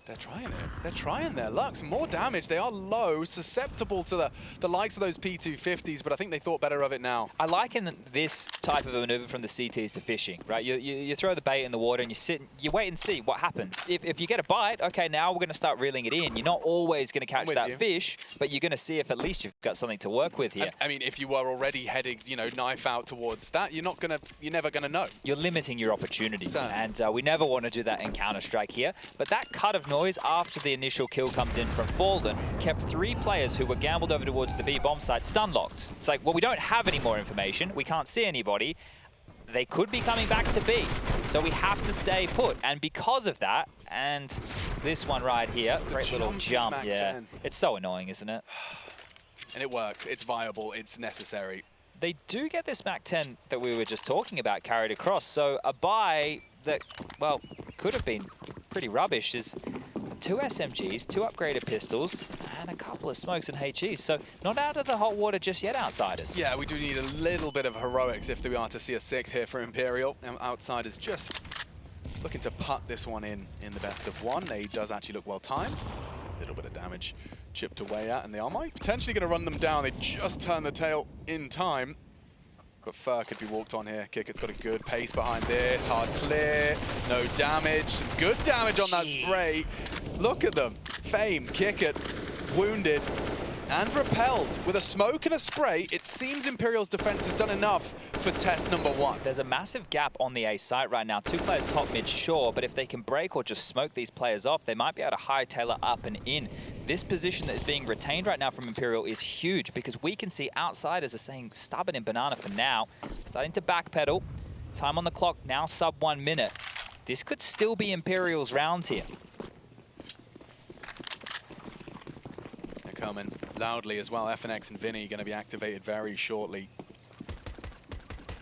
They're trying it. They're trying their luck. Some more damage. They are low, susceptible to the likes of those P250s, but I think they thought better of it now. I liken this type of a maneuver from the CTs to fishing, right? You throw the bait in the water and you sit, you wait and see what happens. If you get a bite, okay, now we're going to start reeling it in. You're not always going to catch that fish, but you're going to see if at least you've got something to work with here. I mean, if you were already heading, you know, knife out towards that, you're never going to know. You're limiting your opportunities, Certainly. and we never want to do that in Counter-Strike here. But that cut of noise after the initial kill comes in from Fallen kept 3 players who were gambled over towards the B bomb site stun locked. It's like, well, we don't have any more information. We can't see anybody. They could be coming back to B, so we have to stay put. And because of that, and this one right here, great little jump, yeah. It's so annoying, isn't it? And it works. It's viable. It's necessary. They do get this MAC-10 that we were just talking about carried across, so a buy that, well, could have been pretty rubbish is 2 SMGs, 2 upgraded pistols, and a couple of smokes and HEs. So not out of the hot water just yet, outsiders. Yeah, we do need a little bit of heroics if we are to see a 6 here for Imperial. Outsiders just looking to putt this one in the best of 1. Nade does actually look well timed. A little bit of damage chipped away at, and they are potentially going to run them down. They just turn the tail in time. But Fur could be walked on here. Kicker's got a good pace behind this. Hard clear. No damage. Some good damage on that spray. Look at them. Fame, Kicker, wounded and repelled. With a smoke and a spray, it seems Imperial's defense has done enough for test number 1. There's a massive gap on the A site right now. 2 players top mid, sure, but if they can break or just smoke these players off, they might be able to hightail up and in. This position that is being retained right now from Imperial is huge because we can see outsiders are saying stubborn in banana for now. Starting to backpedal. Time on the clock now sub 1 minute. This could still be Imperial's rounds here. They're coming loudly as well. FNX and Vinny going to be activated very shortly.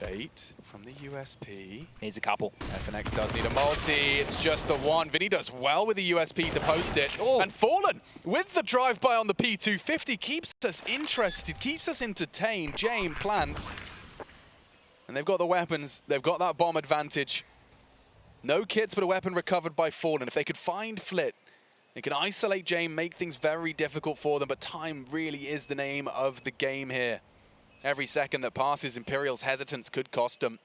Bait from the USP. Needs a couple. FNX does need a multi. It's just the one. Vinny does well with the USP to post it. Oh. And Fallen with the drive-by on the P250 keeps us interested, keeps us entertained. Jame plants. And they've got the weapons. They've got that bomb advantage. No kits, but a weapon recovered by Fallen. If they could find Flit, they can isolate Jame, make things very difficult for them, but time really is the name of the game here. Every second that passes, Imperial's hesitance could cost them.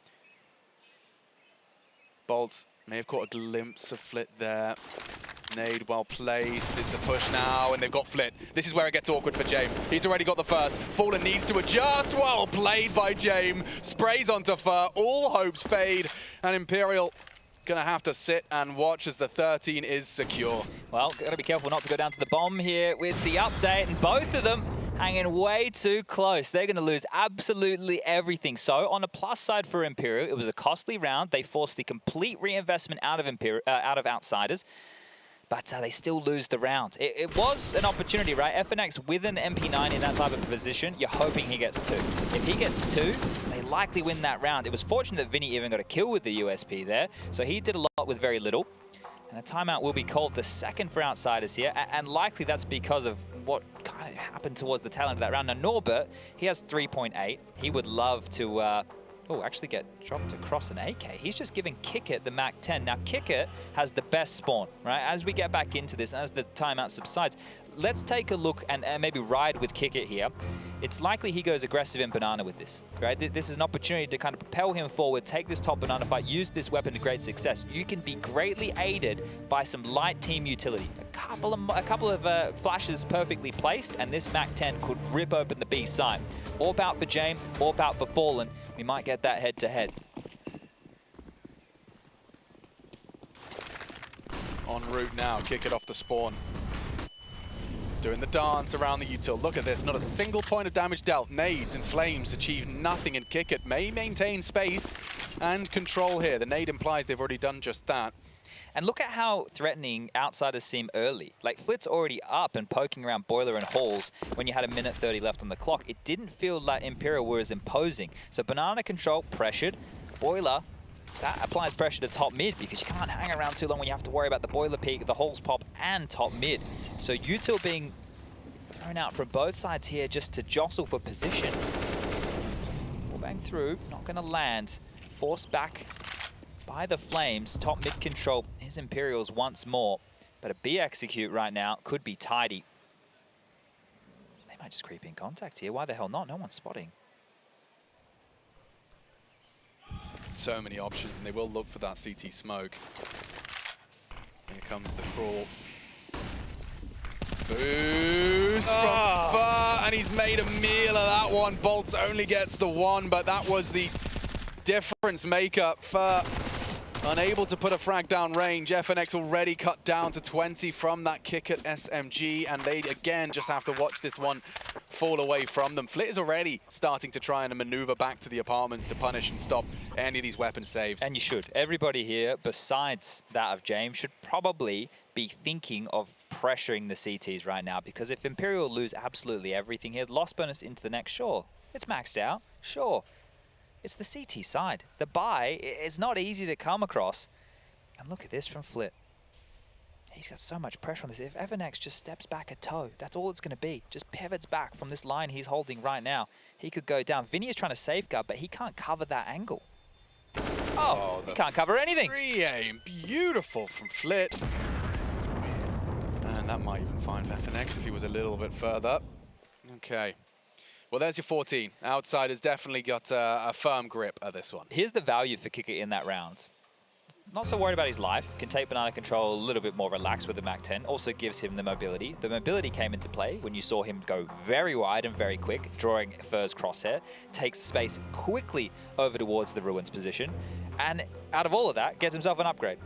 boltz may have caught a glimpse of Flit there. Nade well placed. It's a push now, and they've got Flit. This is where it gets awkward for Jame. He's already got the first. Fallen needs to adjust. Well played by Jame. Sprays onto Fur. All hopes fade, and Imperial gonna have to sit and watch as the 13 is secure. Well, gotta be careful not to go down to the bomb here with the update, and both of them hanging way too close. They're gonna lose absolutely everything. So on the plus side for Imperial, it was a costly round. They forced the complete reinvestment out of outsiders. But they still lose the round. It was an opportunity, right? FNX with an MP9 in that type of position, you're hoping he gets 2. If he gets 2, they likely win that round. It was fortunate that Vinny even got a kill with the USP there, so he did a lot with very little. And a timeout will be called, the second for outsiders here, and likely that's because of what kind of happened towards the tail end of that round. Now Norbert, he has 3.8. He would love to oh, actually get dropped across an AK. He's just giving Kickit the MAC-10. Now, Kickit has the best spawn, right? As we get back into this, as the timeout subsides, let's take a look and maybe ride with Kickit here. It's likely he goes aggressive in Banana with this, right? This is an opportunity to kind of propel him forward, take this top Banana fight, use this weapon to great success. You can be greatly aided by some light team utility. A couple of flashes perfectly placed, and this MAC-10 could rip open the B side. Orb out for Jame, orb out for Fallen. We might get that head-to-head. En route now, kick it off the spawn. Doing the dance around the util. Look at this, not a single point of damage dealt. Nades and flames achieve nothing, and Kickit may maintain space and control here. The nade implies they've already done just that. And look at how threatening outsiders seem early. Like, Flit's already up and poking around Boiler and Halls when you had 1:30 left on the clock. It didn't feel like Imperial were as imposing. So Banana control, pressured. Boiler, that applies pressure to top mid because you can't hang around too long when you have to worry about the Boiler peak, the Halls pop, and top mid. So util being thrown out from both sides here just to jostle for position. Bang through, not going to land. Forced back by the Flames. Top mid control is Imperials once more. But a B execute right now could be tidy. They might just creep in contact here. Why the hell not? No one's spotting. So many options, and they will look for that CT smoke. Here comes the crawl. Boost from far, and he's made a meal of that one. boltz only gets the one, but that was the difference maker. Fur unable to put a frag down range. FNX already cut down to 20 from that kick at SMG, and they again just have to watch this one fall away from them. Flit is already starting to try and maneuver back to the apartments to punish and stop any of these weapon saves. And you should. Everybody here, besides that of Jame, should probably be thinking of pressuring the CTs right now, because if Imperial lose absolutely everything here, loss bonus into the next, sure, it's maxed out, sure. It's the CT side. The buy is not easy to come across. And look at this from Flit. He's got so much pressure on this. If FNX just steps back a toe, that's all it's going to be. Just pivots back from this line he's holding right now. He could go down. Vinny is trying to safeguard, but he can't cover that angle. Oh, he can't cover anything. Free aim, beautiful from Flit. And that might even find FNX if he was a little bit further. Okay. Well, there's your 14. Outsiders definitely got a firm grip at this one. Here's the value for Kicker in that round. Not so worried about his life. Can take Banana control a little bit more relaxed with the MAC-10. Also gives him the mobility. The mobility came into play when you saw him go very wide and very quick, drawing Fur's crosshair. Takes space quickly over towards the Ruins position. And out of all of that, gets himself an upgrade.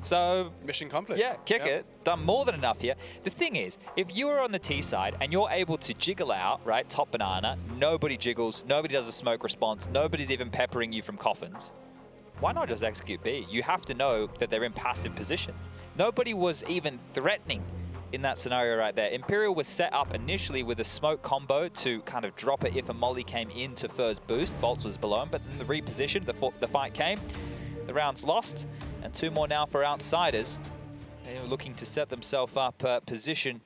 So, mission accomplished. Yeah, Kickit, done more than enough here. The thing is, if you are on the T side and you're able to jiggle out, right, top Banana, nobody jiggles, nobody does a smoke response, nobody's even peppering you from coffins, why not just execute B? You have to know that they're in passive position. Nobody was even threatening in that scenario right there. Imperial was set up initially with a smoke combo to kind of drop it if a molly came into Fur's boost. boltz was below him, but then the reposition, the fight came. The round's lost, and 2 more now for Outsiders. They're looking to set themselves up position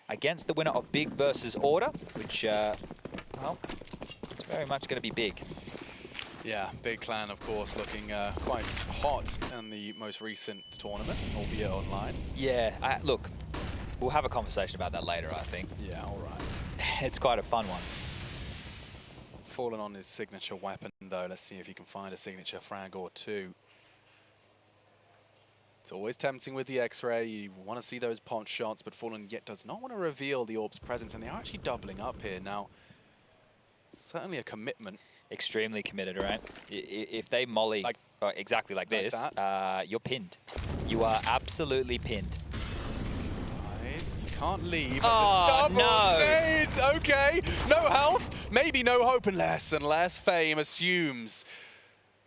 against the winner of Big versus Order, which, well, it's very much going to be big. Yeah, Big Clan, of course, looking quite hot in the most recent tournament, albeit online. Yeah, look, we'll have a conversation about that later, I think. Yeah, all right. It's quite a fun one. Fallen on his signature weapon, though. Let's see if he can find a signature frag or two. It's always tempting with the X-ray. You want to see those pot shots, but Fallen yet does not want to reveal the orb's presence, and they are actually doubling up here now. Certainly a commitment. Extremely committed, right? If they molly exactly like this, you're pinned. You are absolutely pinned. Nice. You can't leave. Oh, no. Nades. Okay. No health. Maybe no hope unless Fame assumes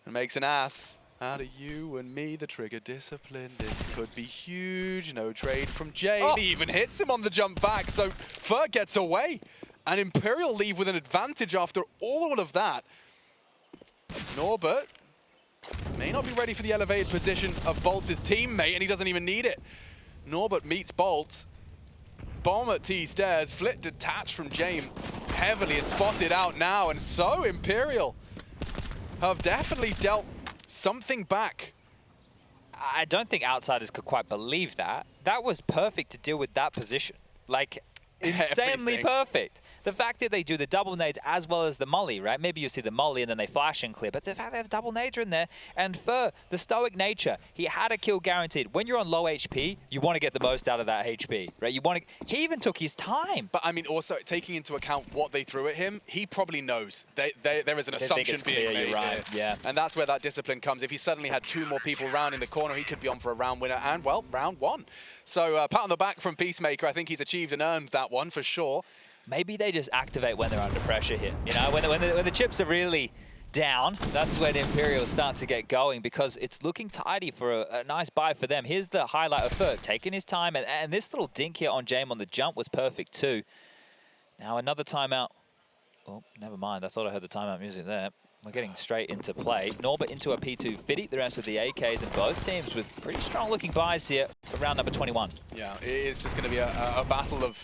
and makes an ass out of you and me. The trigger discipline. This could be huge. No trade from Jame. He even hits him on the jump back. So Fur gets away. And Imperial leave with an advantage after all of that. Norbert may not be ready for the elevated position of boltz's teammate, and he doesn't even need it. Norbert meets boltz. Bomb at T stairs. Flit detached from Jame. Heavily, it's spotted out now, and so Imperial have definitely dealt something back. I don't think outsiders could quite believe that. That was perfect to deal with that position. Like, insanely Everything. perfect. The fact that they do the double nades as well as the molly, right? Maybe you see the molly and then they flash and clear, but the fact they have the double nades are in there, and for the stoic nature, he had a kill guaranteed. When you're on low HP, you want to get the most out of that HP, right? You want to. He even took his time. But I mean, also taking into account what they threw at him, he probably knows there is an assumption being made. You're right. Yeah. And that's where that discipline comes. If he suddenly had 2 more people rounding the corner, he could be on for a round winner and, well, round 1. So pat on the back from Peacemaker. I think he's achieved and earned that one for sure. Maybe they just activate when they're under pressure here. You know, when the chips are really down, that's when Imperial start to get going, because it's looking tidy for a nice buy for them. Here's the highlight of Ferg taking his time, and this little dink here on Jame on the jump was perfect too. Now another timeout. Oh, never mind. I thought I heard the timeout music there. We're getting straight into play. Norbert into a P250, the rest of the AKs, and both teams with pretty strong looking buys here for round number 21. Yeah, it is just going to be a battle of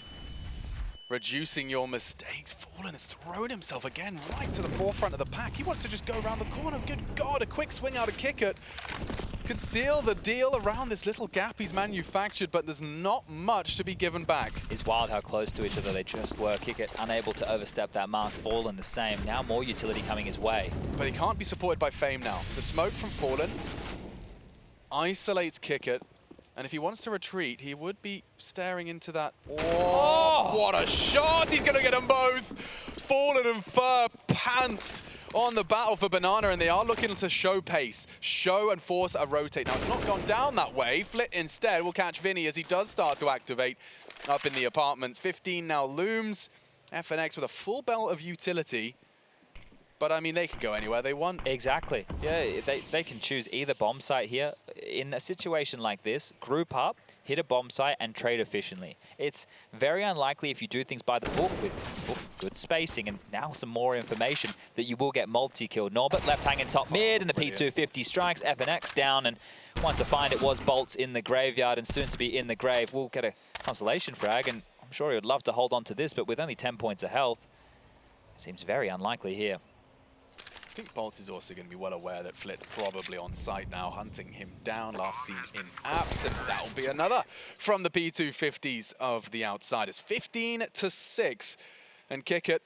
reducing your mistakes. Fallen has thrown himself again right to the forefront of the pack. He wants to just go around the corner. Good God, a quick swing out of Kickert could seal the deal around this little gap he's manufactured, but there's not much to be given back. It's wild how close to each other they just were. Kickert unable to overstep that mark. Fallen the same. Now more utility coming his way. But he can't be supported by Fame now. The smoke from Fallen isolates Kickert, and if he wants to retreat, he would be staring into that. Oh, what a shot! He's going to get them both! Fallen and Fur pantsed on the battle for Banana, and they are looking to show pace, show and force a rotate. Now, it's not gone down that way. Flit instead will catch Vinny as he does start to activate up in the apartments. 15 now looms. FNX with a full belt of utility. But, I mean, they can go anywhere they want. Exactly. Yeah, they can choose either bomb site here. In a situation like this, group up, hit a bomb site, and trade efficiently. It's very unlikely if you do things by the book with good spacing and now some more information that you will get multi-kill. Norbert left hanging top mid, and the P250 strikes. FNX down, and one to find it was boltz in the graveyard and soon to be in the grave. We'll get a consolation frag, and I'm sure he would love to hold on to this, but with only 10 points of health, it seems very unlikely here. I think boltz is also going to be well aware that Flit's probably on site now, hunting him down. Last seen in apps, and that'll be another from the P250s of the Outsiders. 15-6, and Kickert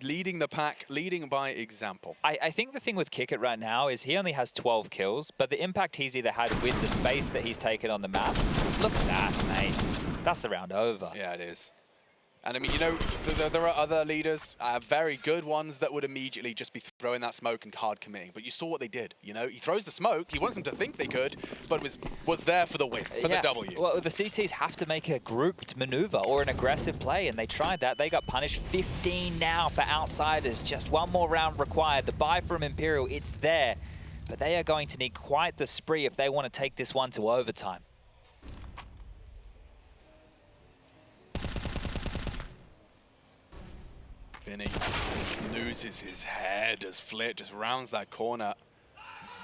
leading the pack, leading by example. I think the thing with Kickert right now is he only has 12 kills, but the impact he's either had with the space that he's taken on the map, look at that, mate. That's the round over. Yeah, it is. And I mean, you know, there are other leaders, very good ones, that would immediately just be throwing that smoke and hard committing. But you saw what they did, you know? He throws the smoke, he wants them to think they could, but was there for the win, for the W. Well, the CTs have to make a grouped maneuver or an aggressive play, and they tried that. They got punished. 15 now for Outsiders. Just one more round required. The buy from Imperial, it's there. But they are going to need quite the spree if they want to take this one to overtime. Vinny loses his head as Flit just rounds that corner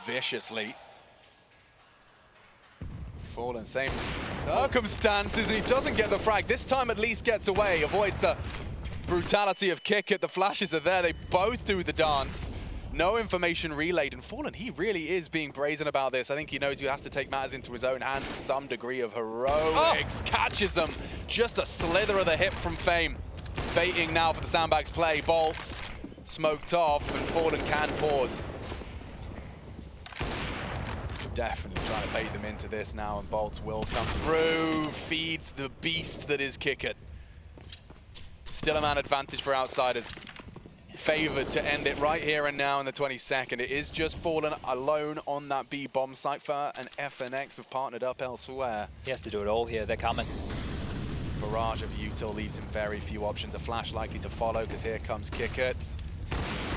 viciously. Fallen, same circumstances, he doesn't get the frag. This time at least gets away, avoids the brutality of Kickert. The flashes are there, they both do the dance. No information relayed, and Fallen, he really is being brazen about this. I think he knows he has to take matters into his own hands with some degree of heroics. Catches them, just a slither of the hip from Fame. Baiting now for the sandbags play. boltz smoked off, and Fallen can pause. Definitely trying to bait them into this now, and boltz will come through. Feeds the beast that is Kickert. Still a man advantage for Outsiders. Favored to end it right here and now in the 22nd. It is just Fallen alone on that B bomb site. Fur and FNX have partnered up elsewhere. He has to do it all here. They're coming. Barrage of util leaves him very few options. A flash likely to follow, because here comes Kickert.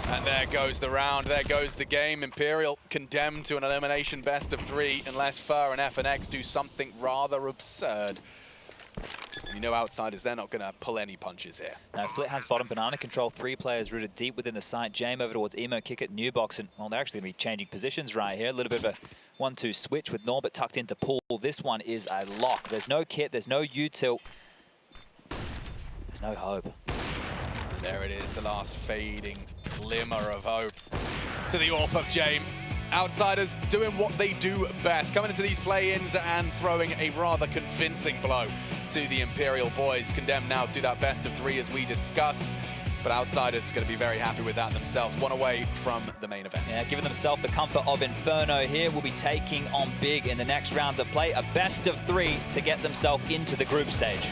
And there goes the round, there goes the game. Imperial condemned to an elimination best of 3 unless Fur and FNX do something rather absurd. You know, Outsiders, they're not going to pull any punches here. Now, Flit has bottom banana control. 3 players rooted deep within the site. Jame over towards Emo, Kickert, Newbox, and well, they're actually going to be changing positions right here. A little bit of a 1-2 switch with Norbert tucked into pool. This one is a lock. There's no kit, there's no util. There's no hope. There it is, the last fading glimmer of hope. to the AWP of Jame. Outsiders doing what they do best, coming into these play-ins and throwing a rather convincing blow to the Imperial boys. Condemned now to that best of 3 as we discussed. But Outsiders going to be very happy with that themselves. One away from the main event. Yeah, giving themselves the comfort of Inferno here. Will be taking on Big in the next round of play. A best of 3 to get themselves into the group stage.